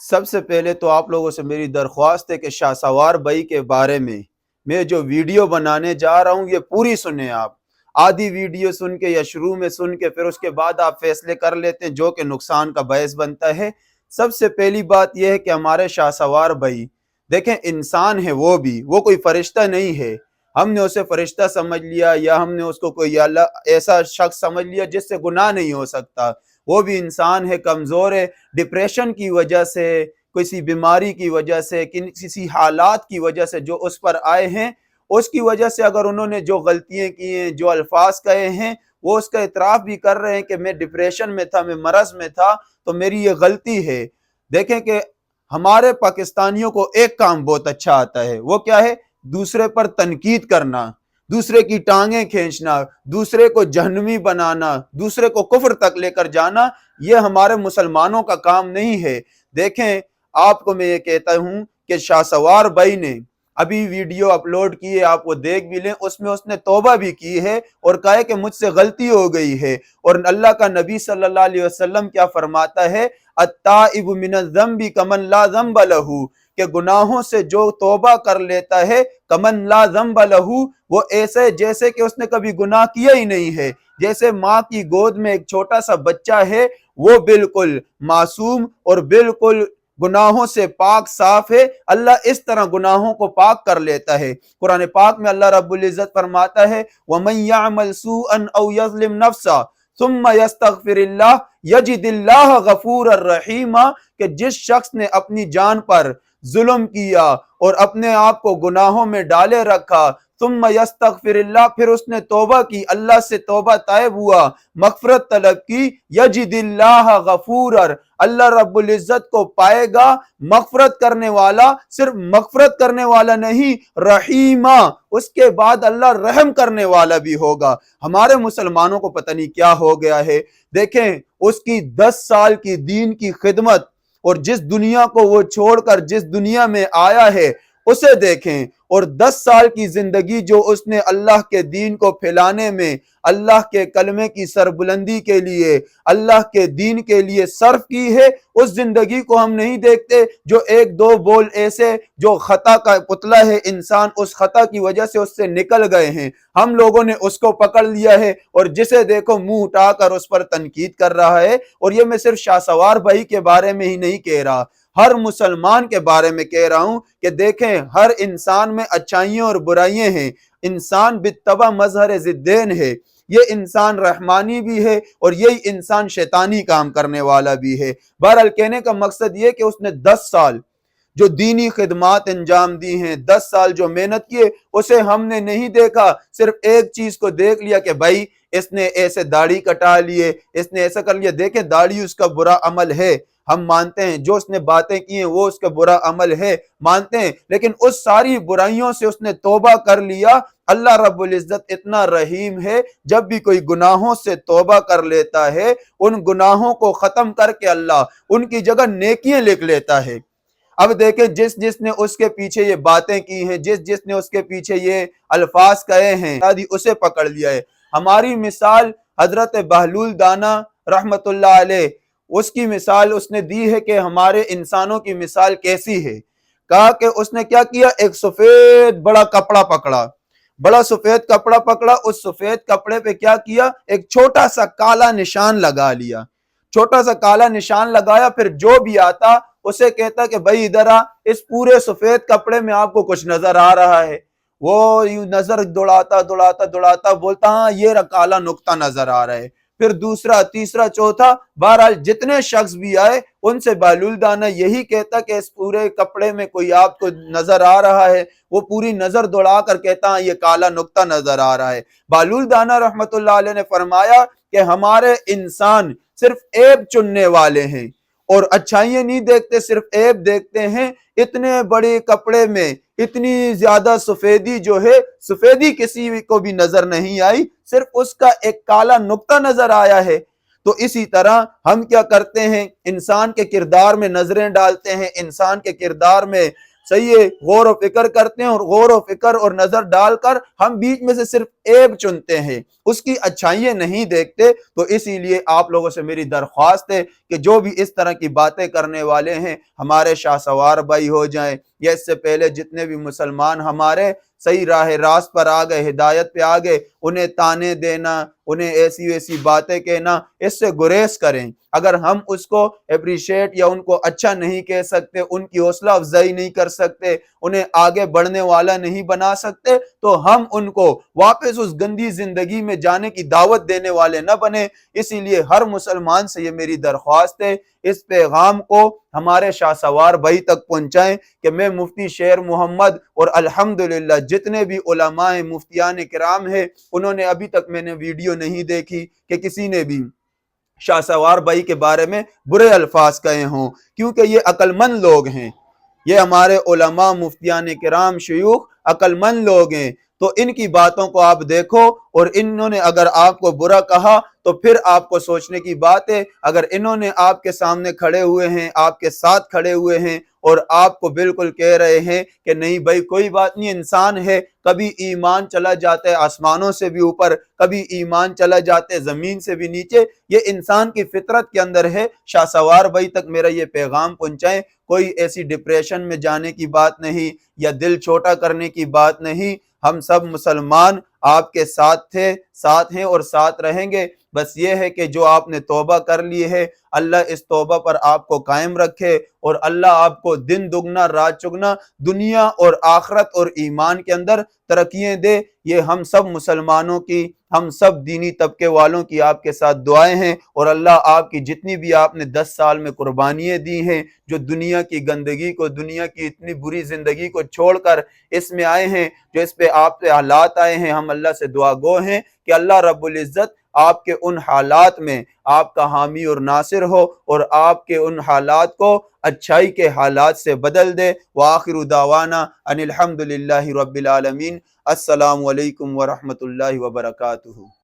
سب سے پہلے تو آپ لوگوں سے میری درخواست ہے کہ شاہ سوار بھائی کے بارے میں جو ویڈیو بنانے جا رہا ہوں یہ پوری سنیں آپ۔ آدھی ویڈیو سن کے یا شروع میں سن کے پھر اس کے بعد آپ فیصلے کر لیتے ہیں جو کہ نقصان کا باعث بنتا ہے۔ سب سے پہلی بات یہ ہے کہ ہمارے شاہ سوار بھائی دیکھیں انسان ہے، وہ کوئی فرشتہ نہیں ہے۔ ہم نے اسے فرشتہ سمجھ لیا یا ہم نے اس کو کوئی ایسا شخص سمجھ لیا جس سے گناہ نہیں ہو سکتا۔ وہ بھی انسان ہے، کمزور ہے، ڈپریشن کی وجہ سے، کسی بیماری کی وجہ سے، کسی حالات کی وجہ سے جو اس پر آئے ہیں، اس کی وجہ سے اگر انہوں نے جو غلطیاں کی ہیں، جو الفاظ کہے ہیں، وہ اس کا اعتراف بھی کر رہے ہیں کہ میں ڈپریشن میں تھا، میں مرض میں تھا، تو میری یہ غلطی ہے۔ دیکھیں کہ ہمارے پاکستانیوں کو ایک کام بہت اچھا آتا ہے، وہ کیا ہے؟ دوسرے پر تنقید کرنا، دوسرے کی ٹانگیں کھینچنا، دوسرے کو جہنمی بنانا، دوسرے کو کفر تک لے کر جانا، یہ ہمارے مسلمانوں کا کام نہیں ہے۔ دیکھیں آپ کو میں یہ کہتا ہوں کہ شاہ سوار بھائی نے ابھی ویڈیو اپلوڈ کی ہے، آپ وہ دیکھ بھی لیں، اس میں اس نے توبہ بھی کی ہے اور کہا ہے کہ مجھ سے غلطی ہو گئی ہے۔ اور اللہ کا نبی صلی اللہ علیہ وسلم کیا فرماتا ہے؟ التائب من الذنب کمن لا ذنب لہ، کہ گناہوں سے جو توبہ کر لیتا ہے کمن لا ذنب لہ، وہ ایسے جیسے کہ اس نے کبھی گناہ کیا ہی نہیں ہے۔ جیسے ماں کی گود میں ایک چھوٹا سا بچہ ہے، وہ بالکل معصوم اور بالکل گناہوں سے پاک صاف ہے، اللہ اس طرح گناہوں کو پاک کر لیتا ہے۔ قرآن پاک میں اللہ رب العزت فرماتا ہے وَمَن يَعْمَلْ سُوءًا أَوْ يَظْلِمْ نَفْسَهُ ثُمَّ يَسْتَغْفِرِ اللَّهَ يَجِدِ اللَّهَ غَفُورًا رَحِيمًا، کہ جس شخص نے اپنی جان پر ظلم کیا اور اپنے آپ کو گناہوں میں ڈالے رکھا، ثم یستغفر اللہ، پھر اس نے توبہ کی، اللہ سے توبہ طائب ہوا، مغفرت طلب کی، یجد اللہ غفورا، اللہ رب العزت کو پائے گا مغفرت کرنے والا، صرف مغفرت کرنے والا نہیں، رحیمہ، اس کے بعد اللہ رحم کرنے والا بھی ہوگا۔ ہمارے مسلمانوں کو پتہ نہیں کیا ہو گیا ہے۔ دیکھیں اس کی 10 سال کی دین کی خدمت اور جس دنیا کو وہ چھوڑ کر جس دنیا میں آیا ہے اسے دیکھیں، اور 10 سال کی زندگی جو اس نے اللہ کے دین کو پھیلانے میں، اللہ کے کلمے کی سربلندی کے لیے، اللہ کے دین کے لیے صرف کی ہے، اس زندگی کو ہم نہیں دیکھتے جو ایک دو بول ایسے جو خطا کا پتلا ہے، انسان اس خطا کی وجہ سے اس سے نکل گئے ہیں، ہم لوگوں نے اس کو پکڑ لیا ہے اور جسے دیکھو منہ اٹھا کر اس پر تنقید کر رہا ہے۔ اور یہ میں صرف شاہ سوار بھائی کے بارے میں ہی نہیں کہہ رہا، ہر مسلمان کے بارے میں کہہ رہا ہوں کہ دیکھیں ہر انسان میں اچھائیاں اور برائیاں ہیں، انسان بالطبع مظہر ضدین ہے، یہ انسان رحمانی بھی ہے اور یہی انسان شیطانی کام کرنے والا بھی ہے۔ بہرحال کہنے کا مقصد یہ کہ اس نے 10 سال جو دینی خدمات انجام دی ہیں، 10 سال جو محنت کیے، اسے ہم نے نہیں دیکھا، صرف ایک چیز کو دیکھ لیا کہ بھائی اس نے ایسے داڑھی کٹا لیے، اس نے ایسا کر لیا۔ دیکھیں داڑھی اس کا برا عمل ہے، ہم مانتے ہیں، جو اس نے باتیں کی ہیں وہ اس کا برا عمل ہے، مانتے ہیں، لیکن اس ساری برائیوں سے اس نے توبہ کر لیا۔ اللہ رب العزت اتنا رحیم ہے، جب بھی کوئی گناہوں سے توبہ کر لیتا ہے، ان گناہوں کو ختم کر کے اللہ ان کی جگہ نیکیاں لکھ لیتا ہے۔ اب دیکھیں جس نے اس کے پیچھے یہ باتیں کی ہیں، جس نے اس کے پیچھے یہ الفاظ کہے ہیں، اسے پکڑ لیا ہے۔ ہماری مثال حضرت بہلول دانا رحمت اللہ علیہ، اس کی مثال اس نے دی ہے کہ ہمارے انسانوں کی مثال کیسی ہے۔ کہا کہ اس نے کیا کیا، ایک سفید بڑا کپڑا پکڑا، بڑا سفید کپڑا پکڑا، اس سفید کپڑے پہ کیا کیا، ایک چھوٹا سا کالا نشان لگا لیا، چھوٹا سا کالا نشان لگایا، پھر جو بھی آتا اسے کہتا کہ بھائی ادھر آ، اس پورے سفید کپڑے میں آپ کو کچھ نظر آ رہا ہے؟ وہ نظر دوڑاتا دوڑاتا دوڑاتا بولتا ہاں یہ کالا نقطہ نظر آ رہا ہے۔ پھر دوسرا، تیسرا، چوتھا، بہرحال جتنے شخص بھی آئے ان سے بہلول دانا یہی کہتا کہ اس پورے کپڑے میں کوئی آپ کو نظر آ رہا ہے؟ وہ پوری نظر دوڑا کر کہتا ہاں یہ کالا نقطہ نظر آ رہا ہے۔ بہلول دانا رحمت اللہ علیہ نے فرمایا کہ ہمارے انسان صرف عیب چننے والے ہیں اور اچھائیاں نہیں دیکھتے، صرف عیب دیکھتے ہیں۔ اتنے بڑے کپڑے میں اتنی زیادہ سفیدی جو ہے، سفیدی کسی کو بھی نظر نہیں آئی، صرف اس کا ایک کالا نقطہ نظر آیا ہے۔ تو اسی طرح ہم کیا کرتے ہیں، انسان کے کردار میں نظریں ڈالتے ہیں، انسان کے کردار میں صحیح ہے غور و فکر کرتے ہیں، اور غور و فکر اور نظر ڈال کر ہم بیچ میں سے صرف عیب چنتے ہیں۔ اس کی اچھائیاں نہیں دیکھتے، تو اسی لیے آپ لوگوں سے میری درخواست ہے کہ جو بھی اس طرح کی باتیں کرنے والے ہیں، ہمارے شاہ سوار بھائی ہو جائیں یا اس سے پہلے جتنے بھی مسلمان ہمارے صحیح راہ راست پر آ گئے، ہدایت پہ آ گئے، انہیں تانے دینا، انہیں ایسی ویسی باتیں کہنا، اس سے گریز کریں۔ اگر ہم اس کو اپریشیٹ یا ان کو اچھا نہیں کہہ سکتے، ان کی حوصلہ افزائی نہیں کر سکتے، انہیں آگے بڑھنے والا نہیں بنا سکتے، تو ہم ان کو واپس اس گندی زندگی میں جانے کی دعوت دینے والے نہ بنے۔ اسی لیے ہر مسلمان سے یہ میری درخواست ہے، اس پیغام کو ہمارے شاہ سوار بھائی تک پہنچائیں کہ میں مفتی شیر محمد اور الحمدللہ جتنے بھی علماء مفتیان کرام ہیں، انہوں نے ابھی تک میں نے ویڈیو نہیں دیکھی کہ کسی نے بھی شاہ سوار بھائی کے بارے میں برے الفاظ کہے ہوں، کیونکہ یہ عقل مند لوگ ہیں، یہ ہمارے علماء مفتیان کرام شیوخ عقل مند لوگ ہیں۔ تو ان کی باتوں کو آپ دیکھو، اور انہوں نے اگر آپ کو برا کہا تو پھر آپ کو سوچنے کی بات ہے، اگر انہوں نے آپ کے سامنے کھڑے ہوئے ہیں، آپ کے ساتھ کھڑے ہوئے ہیں اور آپ کو بالکل کہہ رہے ہیں کہ نہیں بھائی کوئی بات نہیں، انسان ہے، کبھی ایمان چلا جاتا ہے آسمانوں سے بھی اوپر، کبھی ایمان چلا جاتا ہے زمین سے بھی نیچے، یہ انسان کی فطرت کے اندر ہے۔ شاہ سوار بھائی تک میرا یہ پیغام پہنچائیں، کوئی ایسی ڈپریشن میں جانے کی بات نہیں یا دل چھوٹا کرنے کی بات نہیں۔ ہم سب مسلمان آپ کے ساتھ تھے، ساتھ ہیں اور ساتھ رہیں گے۔ بس یہ ہے کہ جو آپ نے توبہ کر لی ہے، اللہ اس توبہ پر آپ کو قائم رکھے، اور اللہ آپ کو دن دگنا رات چگنا دنیا اور آخرت اور ایمان کے اندر ترقیاں دے۔ یہ ہم سب مسلمانوں کی، ہم سب دینی طبقے والوں کی آپ کے ساتھ دعائیں ہیں، اور اللہ آپ کی جتنی بھی آپ نے 10 سال میں قربانیاں دی ہیں، جو دنیا کی گندگی کو، دنیا کی اتنی بری زندگی کو چھوڑ کر اس میں آئے ہیں، جو اس پہ آپ پہ حالات آئے ہیں، ہم اللہ سے دعا گو ہیں کہ اللہ رب العزت آپ کے ان حالات میں آپ کا حامی اور ناصر ہو، اور آپ کے ان حالات کو اچھائی کے حالات سے بدل دے۔ وآخر دعوانا ان الحمدللہ رب العالمین۔ السلام علیکم ورحمۃ اللہ وبرکاتہ۔